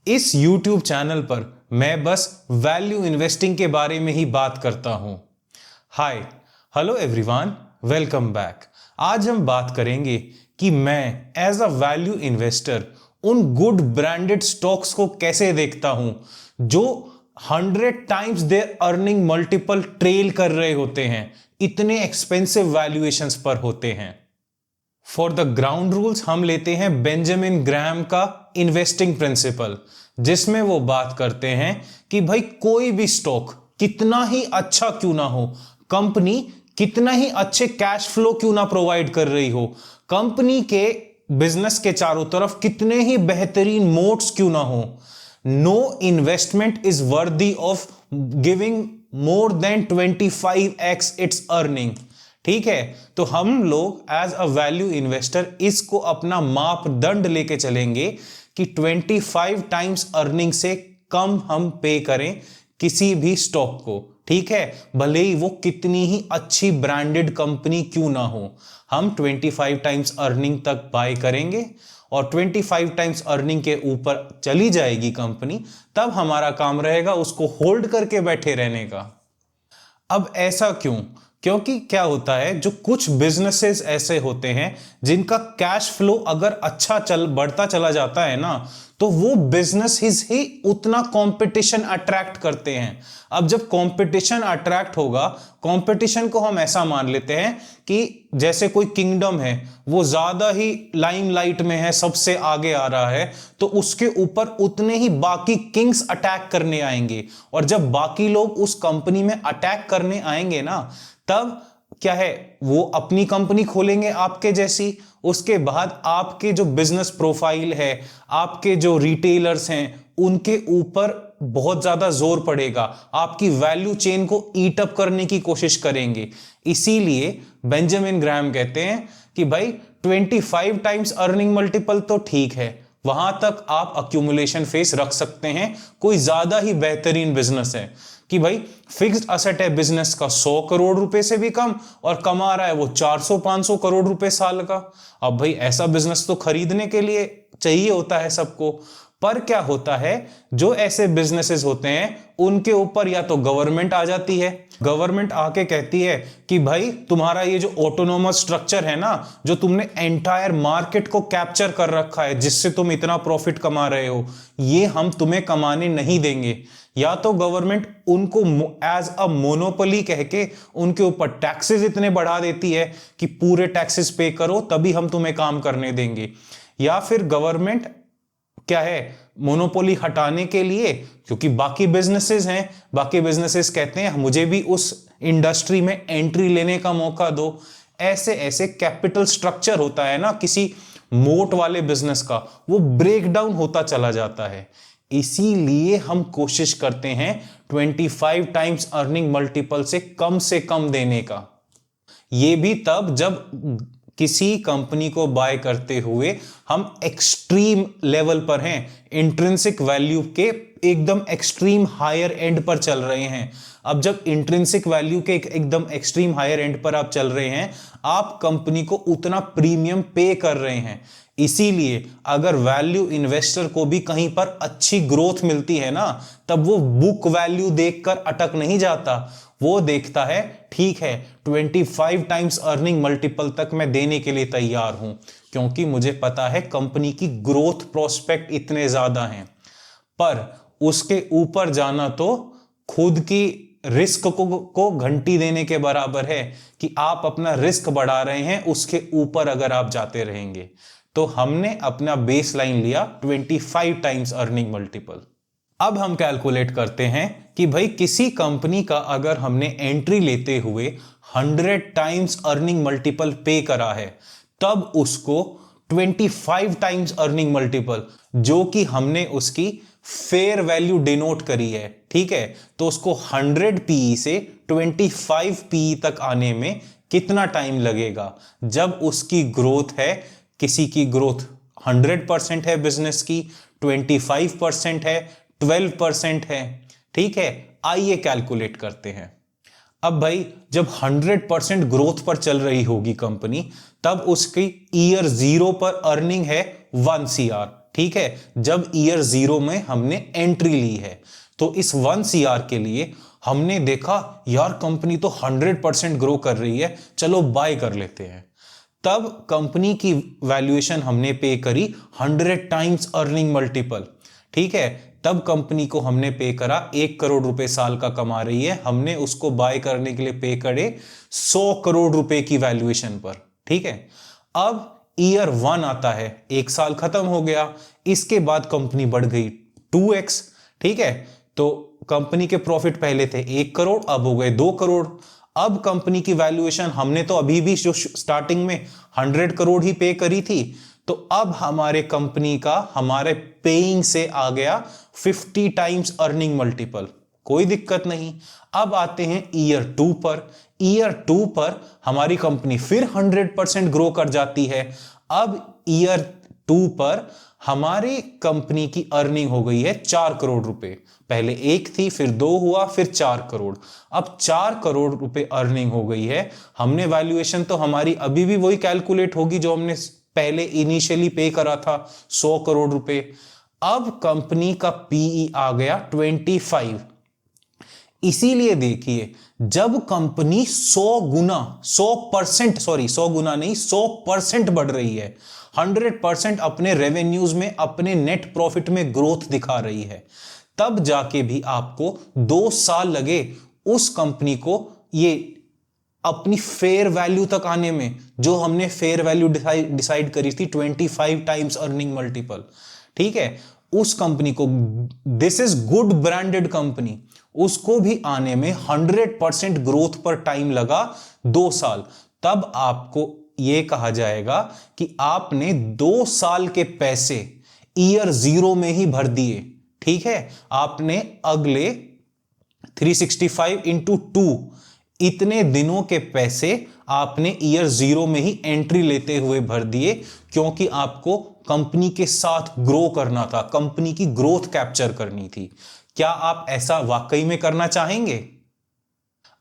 इस YouTube channel पर मैं बस वैल्यू इन्वेस्टिंग के बारे में ही बात करता हूं। Hi, hello everyone, welcome back. आज हम बात करेंगे कि मैं एज अ वैल्यू इन्वेस्टर उन गुड ब्रांडेड स्टॉक्स को कैसे देखता हूं जो 100 times their earning multiple trail कर रहे होते हैं, इतने एक्सपेंसिव वैल्यूएशंस पर होते हैं। फॉर द ग्राउंड रूल्स हम लेते हैं बेंजामिन ग्राहम का इन्वेस्टिंग प्रिंसिपल, जिसमें वो बात करते हैं कि भाई कोई भी स्टॉक कितना ही अच्छा क्यों ना हो, कंपनी कितना ही अच्छे कैश फ्लो क्यों ना प्रोवाइड कर रही हो, कंपनी के बिजनेस के चारों तरफ कितने ही बेहतरीन मोड्स क्यों ना हो, no investment is worthy of giving more than 25x it's earning. ठीक है, तो हम लोग एज अ वैल्यू इन्वेस्टर इसको अपना मापदंड लेके चलेंगे कि 25 टाइम्स अर्निंग से कम हम पे करें किसी भी स्टॉक को। ठीक है, भले ही वो कितनी ही अच्छी ब्रांडेड कंपनी क्यों ना हो, हम 25 टाइम्स अर्निंग तक बाय करेंगे और 25 टाइम्स अर्निंग के ऊपर चली जाएगी कंपनी, तब हमारा काम रहेगा उसको होल्ड करके बैठे रहने का। अब ऐसा क्यों? क्योंकि क्या होता है, जो कुछ बिजनेसेस ऐसे होते हैं जिनका कैश फ्लो अगर अच्छा बढ़ता चला जाता है ना, तो वो बिजनेस ही उतना कंपटीशन अट्रैक्ट करते हैं। अब जब कंपटीशन अट्रैक्ट होगा, कंपटीशन को हम ऐसा मान लेते हैं कि जैसे कोई किंगडम है, वो ज्यादा ही लाइमलाइट में है, सबसे आगे आ रहा है, तो उसके ऊपर उतने ही बाकी किंग्स अटैक करने आएंगे। और जब बाकी लोग उस कंपनी में अटैक करने आएंगे ना, तब क्या है, वो अपनी कंपनी खोलेंगे आपके जैसी। उसके बाद आपके जो बिजनेस प्रोफाइल है, आपके जो रिटेलर्स हैं, उनके ऊपर बहुत ज्यादा जोर पड़ेगा, आपकी वैल्यू चेन को ईट अप करने की कोशिश करेंगे। इसीलिए बेंजामिन ग्राहम कहते हैं कि भाई 25 टाइम्स अर्निंग मल्टीपल तो ठीक है, वहां तक आप अक्यूमुलेशन फेस रख सकते हैं। कोई ज्यादा ही बेहतरीन बिजनेस है कि भाई फिक्स्ड असेट है बिजनेस का 100 करोड़ रुपए से भी कम और कमा रहा है वो 400-500 करोड़ रुपए साल का। अब भाई ऐसा बिजनेस तो खरीदने के लिए चाहिए होता है सबको। पर क्या होता है, जो ऐसे बिजनेसेस होते हैं उनके ऊपर या तो गवर्नमेंट आ जाती है, गवर्नमेंट आके कहती है कि भाई तुम्हारा ये जो ऑटोनोमस स्ट्रक्चर है ना, जो तुमने एंटायर मार्केट को कैप्चर कर रखा है, जिससे तुम इतना प्रॉफिट कमा रहे हो, ये हम तुम्हें कमाने नहीं देंगे। या तो गवर्नमेंट उनको एज अ मोनोपोली कह के उनके ऊपर टैक्सेस इतने बढ़ा देती है कि पूरे टैक्सेस पे करो तभी हम तुम्हें काम करने देंगे। या फिर गवर्नमेंट क्या है, मोनोपोली हटाने के लिए, क्योंकि बाकी बिजनेसेस हैं, बाकी बिजनेसेस कहते हैं मुझे भी उस इंडस्ट्री में एंट्री लेने का मौका दो। ऐसे ऐसे कैपिटल स्ट्रक्चर होता है ना किसी मोट वाले बिजनेस का, वो ब्रेक डाउन होता चला जाता है। इसीलिए हम कोशिश करते हैं 25 टाइम्स अर्निंग मल्टीपल से कम देने का। ये भी तब जब किसी कंपनी को बाय करते हुए हम एक्सट्रीम लेवल पर हैं, इंट्रिंसिक वैल्यू के एकदम एक्सट्रीम हायर एंड पर चल रहे हैं। अब जब इंट्रिंसिक वैल्यू के एकदम एक्सट्रीम हायर एंड पर आप चल रहे हैं, आप कंपनी को उतना प्रीमियम पे कर रहे हैं। इसीलिए अगर वैल्यू इन्वेस्टर को भी कहीं पर अच्छी ग्रोथ मिलती है ना, तब वो बुक वैल्यू देखकर अटक नहीं जाता, वो देखता है ठीक है 25 टाइम्स अर्निंग मल्टीपल तक मैं देने के लिए तैयार हूं, क्योंकि मुझे पता है कंपनी की ग्रोथ प्रोस्पेक्ट इतने ज्यादा हैं। पर उसके ऊपर जाना तो खुद की रिस्क को घंटी देने के बराबर है कि आप अपना रिस्क बढ़ा रहे हैं, उसके ऊपर अगर आप जाते रहेंगे। तो हमने अपना बेस लाइन लिया 25 टाइम्स अर्निंग मल्टीपल। अब हम कैलकुलेट करते हैं कि भाई किसी कंपनी का अगर हमने एंट्री लेते हुए 100 टाइम्स अर्निंग मल्टीपल पे करा है, तब उसको 25 टाइम्स अर्निंग मल्टीपल, जो कि हमने उसकी फेयर वैल्यू डिनोट करी है, ठीक है, तो उसको 100 पीई से 25 पीई तक आने में कितना टाइम लगेगा? जब उसकी ग्रोथ है, किसी की ग्रोथ 100% है बिजनेस की, 25% है, 12% है, ठीक है। आइए कैलकुलेट करते हैं। अब भाई जब 100% ग्रोथ पर चल रही होगी कंपनी, तब उसकी ईयर 0 पर अर्निंग है 1 CR, ठीक है, जब ईयर 0 में हमने एंट्री ली है। तो इस 1 CR के लिए हमने देखा यार कंपनी तो 100% ग्रो कर रही है, चलो बाय कर लेते हैं। तब कंपनी की वैल्यूएशन हमने पे करी 100 टाइम्स अर्निंग मल्टीपल, ठीक है। तब कंपनी को हमने पे करा 1 करोड़ रुपए साल का कमा रही है, हमने उसको बाय करने के लिए पे करे 100 करोड़ रुपए की वैल्यूएशन पर, ठीक है। अब ईयर 1 आता है, 1 साल खत्म हो गया, इसके बाद कंपनी बढ़ गई 2x, ठीक है। तो कंपनी के प्रॉफिट पहले थे 1 करोड़, अब हो गए 2 करोड़। अब कंपनी की वैल्यूएशन हमने तो अभी भी जो स्टार्टिंग में 100 करोड़ ही पे करी थी, तो अब हमारे कंपनी का हमारे पेइंग से आ गया 50 टाइम्स अर्निंग मल्टीपल, कोई दिक्कत नहीं। अब आते हैं ईयर 2 पर। ईयर 2 पर हमारी कंपनी फिर 100% ग्रो कर जाती है। अब ईयर 2 पर हमारी कंपनी की अर्निंग हो गई है 4 करोड़ रुपए, पहले 1 थी, फिर 2 हुआ, फिर 4 करोड़। अब 4 करोड़ रुपए अर्निंग हो गई है। हमने वैल्यूएशन तो हमारी अभी भी वही कैलकुलेट होगी जो हमने पहले इनिशियली पे करा था, 100 करोड़ रुपए। अब कंपनी का पीई आ गया 25। इसीलिए देखिए, जब कंपनी 100 गुना 100% बढ़ रही है, 100% अपने रेवेन्यूज में, अपने नेट प्रॉफिट में ग्रोथ दिखा रही है, तब जाके भी आपको 2 साल लगे उस कंपनी को ये अपनी फेयर वैल्यू तक आने में, जो हमने फेयर वैल्यू डिसाइड करी थी 25 टाइम्स अर्निंग मल्टीपल, ठीक है। उस कंपनी को, this is good branded company, उसको भी आने में 100% ग्रोथ पर टाइम लगा 2 साल। तब आपको यह कहा जाएगा कि आपने 2 साल के पैसे ईयर 0 में ही भर दिए, ठीक है। आपने अगले 365 इंटू 2 इतने दिनों के पैसे आपने ईयर 0 में ही एंट्री लेते हुए भर दिए, क्योंकि आपको कंपनी के साथ ग्रो करना था, कंपनी की ग्रोथ कैप्चर करनी थी। क्या आप ऐसा वाकई में करना चाहेंगे?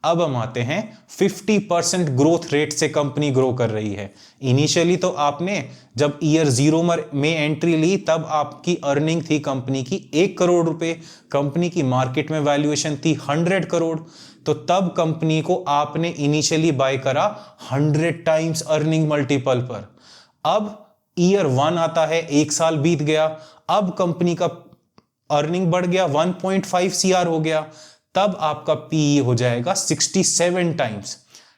अब हम आते हैं 50% ग्रोथ रेट से कंपनी ग्रो कर रही है। इनिशियली तो आपने जब ईयर 0 में एंट्री ली, तब आपकी अर्निंग थी कंपनी की 1 करोड़ रुपए, कंपनी की मार्केट में वैल्यूएशन थी 100 करोड़। तो तब कंपनी को आपने इनिशियली बाय करा 100 टाइम्स अर्निंग मल्टीपल पर। अब ईयर 1 आता है, 1 साल बीत गया, अब कंपनी का अर्निंग बढ़ गया, 1.5 CR हो गया, तब आपका पीई हो जाएगा 67 टाइम्स,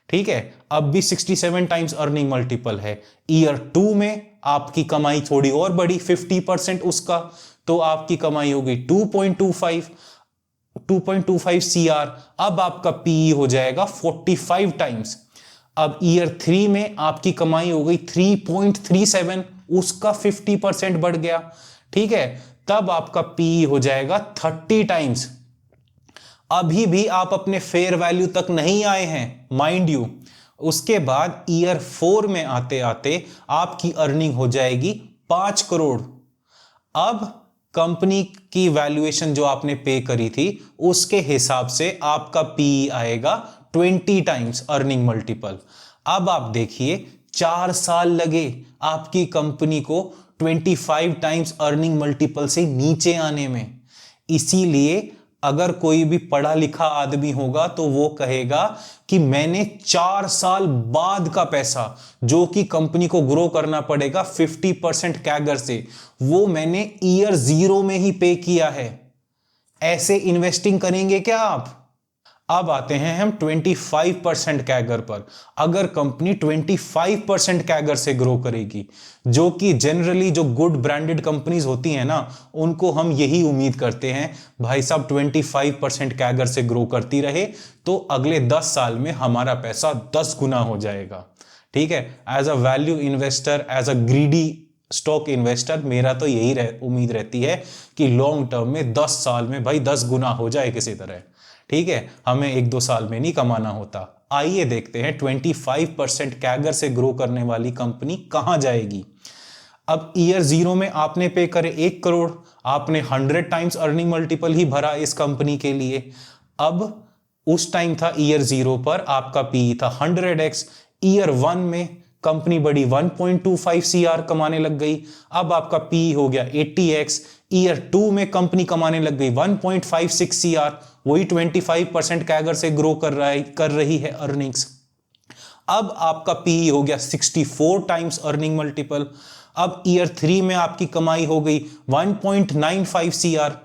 ठीक है। अब भी 67 टाइम्स अर्निंग मल्टीपल है। ईयर 2 में आपकी कमाई थोड़ी और बढ़ी, 50% उसका, तो आपकी कमाई होगी 2.25 CR। अब आपका पीई हो जाएगा 45 टाइम्स। अब ईयर 3 में आपकी कमाई हो गई 3.37, उसका 50% बढ़ गया, ठीक है। तब आपका पीई हो जाएगा 30 टाइम्स। अभी भी आप अपने फेयर वैल्यू तक नहीं आए हैं, माइंड यू। उसके बाद ईयर 4 में आते आते आपकी अर्निंग हो जाएगी 5 करोड़। अब कंपनी की वैल्यूएशन जो आपने पे करी थी, उसके हिसाब से आपका पीई आएगा 20 टाइम्स अर्निंग मल्टीपल। अब आप देखिए, 4 साल लगे आपकी कंपनी को 25 टाइम्स अर्निंग मल्टीपल से नीचे आने में। इसीलिए अगर कोई भी पढ़ा लिखा आदमी होगा तो वो कहेगा कि मैंने 4 साल बाद का पैसा, जो कि कंपनी को ग्रो करना पड़ेगा 50% कैगर से, वो मैंने ईयर 0 में ही पे किया है। ऐसे इन्वेस्टिंग करेंगे क्या आप? अब आते हैं हम 25% कैगर पर। अगर कंपनी 25% कैगर से ग्रो करेगी, जो कि जनरली जो गुड ब्रांडेड कंपनीज होती हैं ना, उनको हम यही उम्मीद करते हैं, भाई साहब 25% कैगर से ग्रो करती रहे, तो अगले 10 साल में हमारा पैसा 10 गुना हो जाएगा, ठीक है। As a value investor, as a greedy stock investor, मेरा तो यही उम्मीद रहती है कि लॉन्ग टर्म में 10 साल में भाई 10 गुना हो जाए किसी तरह, ठीक है। हमें 1-2 साल में नहीं कमाना होता। आइए देखते हैं 25% कैगर से ग्रो करने वाली कंपनी कहां जाएगी। अब ईयर 0 में आपने पे करे 1 करोड़, आपने 100 टाइम्स अर्निंग मल्टीपल ही भरा इस कंपनी के लिए। अब उस टाइम था ईयर 0 पर आपका पीई था 100x, ईयर 1 में कंपनी बड़ी 1.25 सीआर कमाने लग गई। अब आपका पी हो गया 80x। ईयर 2 में कंपनी कमाने लग गई 1.56 सीआर, वही 25% कैगर से ग्रो कर रही है अर्निंग्स। अब आपका पीई हो गया 64 टाइम्स अर्निंग मल्टीपल। अब ईयर 3 में आपकी कमाई हो गई 1.95 सीआर।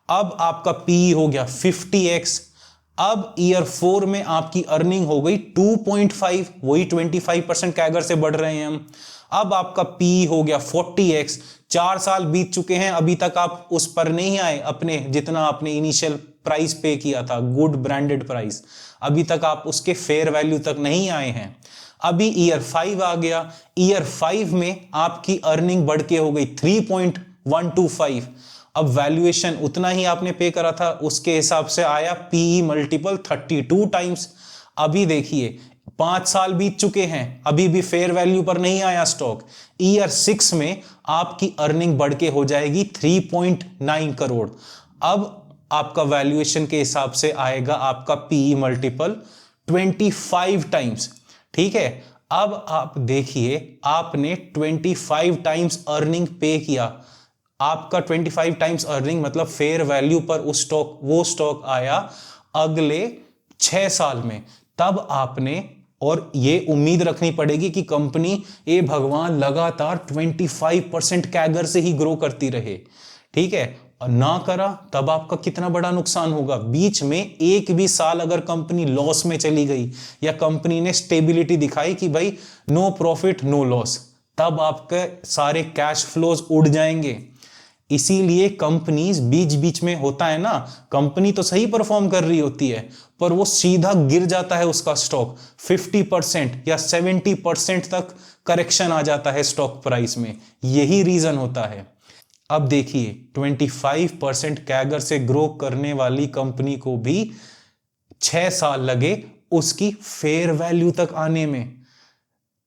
अब आपका पीई हो गया 50x। अब ईयर 4 में आपकी अर्निंग हो गई 2.5, वही 25% कैगर से बढ़ रहे हैं हम। अब आपका पी हो गया 40x। 4 साल बीत चुके हैं, अभी तक आप उस पर नहीं आए अपने जितना आपने इनिशियल प्राइस पे किया था, गुड ब्रांडेड प्राइस, अभी तक आप उसके फेयर वैल्यू तक नहीं आए हैं। अभी ईयर 5 आ गया। ईयर 5 में आपकी अर्निंग बढ़ के हो गई 3.125। अब वैल्यूएशन उतना ही आपने पे करा था, उसके हिसाब से आया पीई मल्टीपल 32 टाइम्स। अभी देखिए 5 साल बीत चुके हैं, अभी भी फेयर वैल्यू पर नहीं आया स्टॉक। ईयर 6 में आपकी अर्निंग बढ़ के हो जाएगी 3.9 करोड़। अब आपका वैल्यूएशन के हिसाब से आएगा आपका पीई मल्टीपल 25 टाइम्स। ठीक है, अब आप देखिए आपने 25 टाइम्स अर्निंग पे किया। आपका 25 टाइम्स अर्निंग मतलब फेयर वैल्यू पर वो स्टॉक आया अगले 6 साल में। तब आपने, और ये उम्मीद रखनी पड़ेगी कि कंपनी ये भगवान लगातार 25% कैगर से ही ग्रो करती रहे। ठीक है, और ना करा तब आपका कितना बड़ा नुकसान होगा। बीच में एक भी साल अगर कंपनी लॉस में चली गई या कंपनी ने स्टेबिलिटी दिखाई कि भाई नो प्रॉफिट नो लॉस, तब आपके सारे कैश फ्लोज उड़ जाएंगे। इसीलिए कंपनीज बीच बीच में होता है ना, कंपनी तो सही परफॉर्म कर रही होती है पर वो सीधा गिर जाता है उसका स्टॉक, 50% या 70% तक करेक्शन आ जाता है स्टॉक प्राइस में, यही रीजन होता है। अब देखिए 25% कैगर से ग्रो करने वाली कंपनी को भी 6 साल लगे उसकी फेयर वैल्यू तक आने में।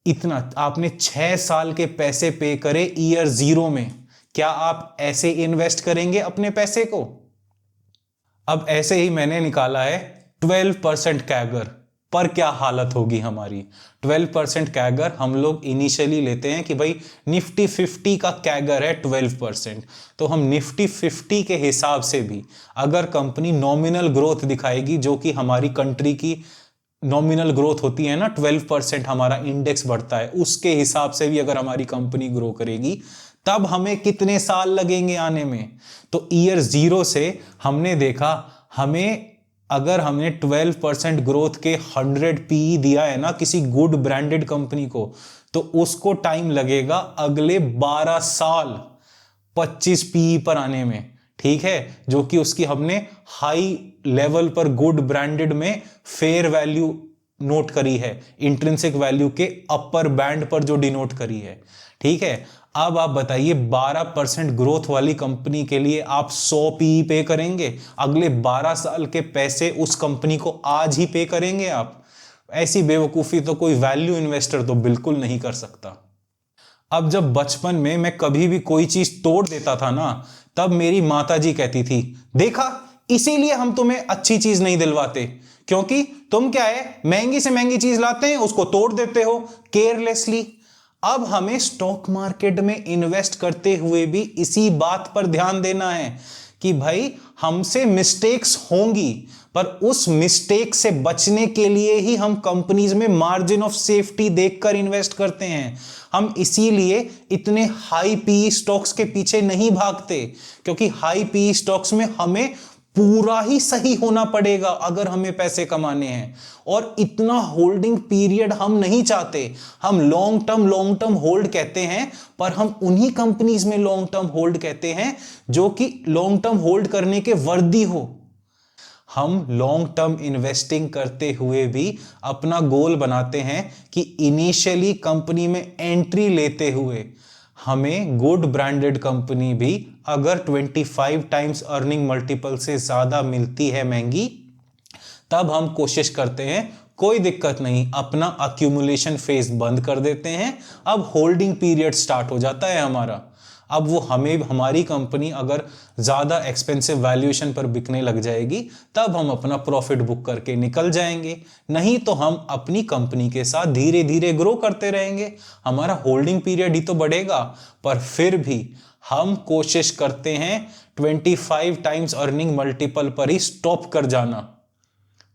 इतना आपने 6 साल के पैसे पे करे ईयर 0 में, क्या आप ऐसे इन्वेस्ट करेंगे अपने पैसे को? अब ऐसे ही मैंने निकाला है 12% कैगर पर क्या हालत होगी हमारी। 12% कैगर हम लोग इनिशियली लेते हैं कि भाई निफ्टी 50 का कैगर है 12%, तो हम निफ्टी 50 के हिसाब से भी अगर कंपनी नॉमिनल ग्रोथ दिखाएगी, जो कि हमारी कंट्री की नॉमिनल ग्रोथ होती है ना, 12% हमारा इंडेक्स बढ़ता है, उसके हिसाब से भी अगर हमारी कंपनी ग्रो करेगी तब हमें कितने साल लगेंगे आने में। तो ईयर 0 से हमने देखा, हमें अगर हमने 12% ग्रोथ के 100 पीई दिया है ना किसी गुड ब्रांडेड कंपनी को, तो उसको टाइम लगेगा अगले 12 साल 25 पीई पर आने में। ठीक है, जो कि उसकी हमने हाई लेवल पर गुड ब्रांडेड में फेयर वैल्यू नोट करी है, इंट्रिंसिक वैल्यू के अपर बैंड पर जो डिनोट करी है। ठीक है, अब आप बताइए 12% ग्रोथ वाली कंपनी के लिए आप 100 पीई पे करेंगे? अगले 12 साल के पैसे उस कंपनी को आज ही पे करेंगे आप? ऐसी बेवकूफी तो कोई वैल्यू इन्वेस्टर तो बिल्कुल नहीं कर सकता। अब जब बचपन में मैं कभी भी कोई चीज तोड़ देता था ना, तब मेरी माताजी कहती थी, देखा इसीलिए हम तुम्हें अच्छी चीज नहीं दिलवाते, क्योंकि तुम क्या है महंगी से महंगी चीज लाते हैं उसको तोड़ देते हो केयरलेसली। अब हमें स्टॉक मार्केट में इन्वेस्ट करते हुए भी इसी बात पर ध्यान देना है कि भाई हमसे मिस्टेक्स होंगी, पर उस मिस्टेक से बचने के लिए ही हम कंपनीज में मार्जिन ऑफ सेफ्टी देखकर इन्वेस्ट करते हैं। हम इसीलिए इतने हाई पीई स्टॉक्स के पीछे नहीं भागते, क्योंकि हाई पीई स्टॉक्स में हमें पूरा ही सही होना पड़ेगा अगर हमें पैसे कमाने हैं, और इतना होल्डिंग पीरियड हम नहीं चाहते। हम लॉन्ग टर्म होल्ड कहते हैं, पर हम उन्हीं कंपनीज में लॉन्ग टर्म होल्ड कहते हैं जो कि लॉन्ग टर्म होल्ड करने के वर्दी हो। हम लॉन्ग टर्म इन्वेस्टिंग करते हुए भी अपना गोल बनाते हैं कि इनिशियली कंपनी में एंट्री लेते हुए हमें गुड ब्रांडेड कंपनी भी अगर 25 टाइम्स अर्निंग मल्टीपल से ज्यादा मिलती है महंगी, तब हम कोशिश करते हैं कोई दिक्कत नहीं, अपना अक्यूमुलेशन फेज बंद कर देते हैं, अब होल्डिंग पीरियड स्टार्ट हो जाता है हमारा। अब वो हमें, हमारी कंपनी अगर ज़्यादा एक्सपेंसिव वैल्यूएशन पर बिकने लग जाएगी तब हम अपना प्रॉफिट बुक करके निकल जाएंगे, नहीं तो हम अपनी कंपनी के साथ धीरे धीरे ग्रो करते रहेंगे। हमारा होल्डिंग पीरियड ही तो बढ़ेगा, पर फिर भी हम कोशिश करते हैं 25 टाइम्स अर्निंग मल्टीपल पर ही स्टॉप कर जाना।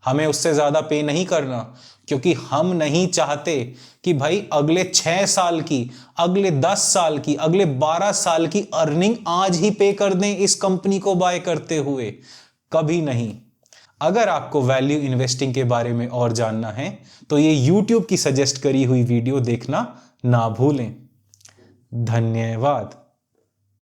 हमें उससे ज्यादा पे नहीं करना, क्योंकि हम नहीं चाहते कि भाई अगले 6 साल की, अगले 10 साल की, अगले 12 साल की अर्निंग आज ही पे कर दें इस कंपनी को बाय करते हुए, कभी नहीं। अगर आपको वैल्यू इन्वेस्टिंग के बारे में और जानना है तो ये YouTube की सजेस्ट करी हुई वीडियो देखना ना भूलें। धन्यवाद।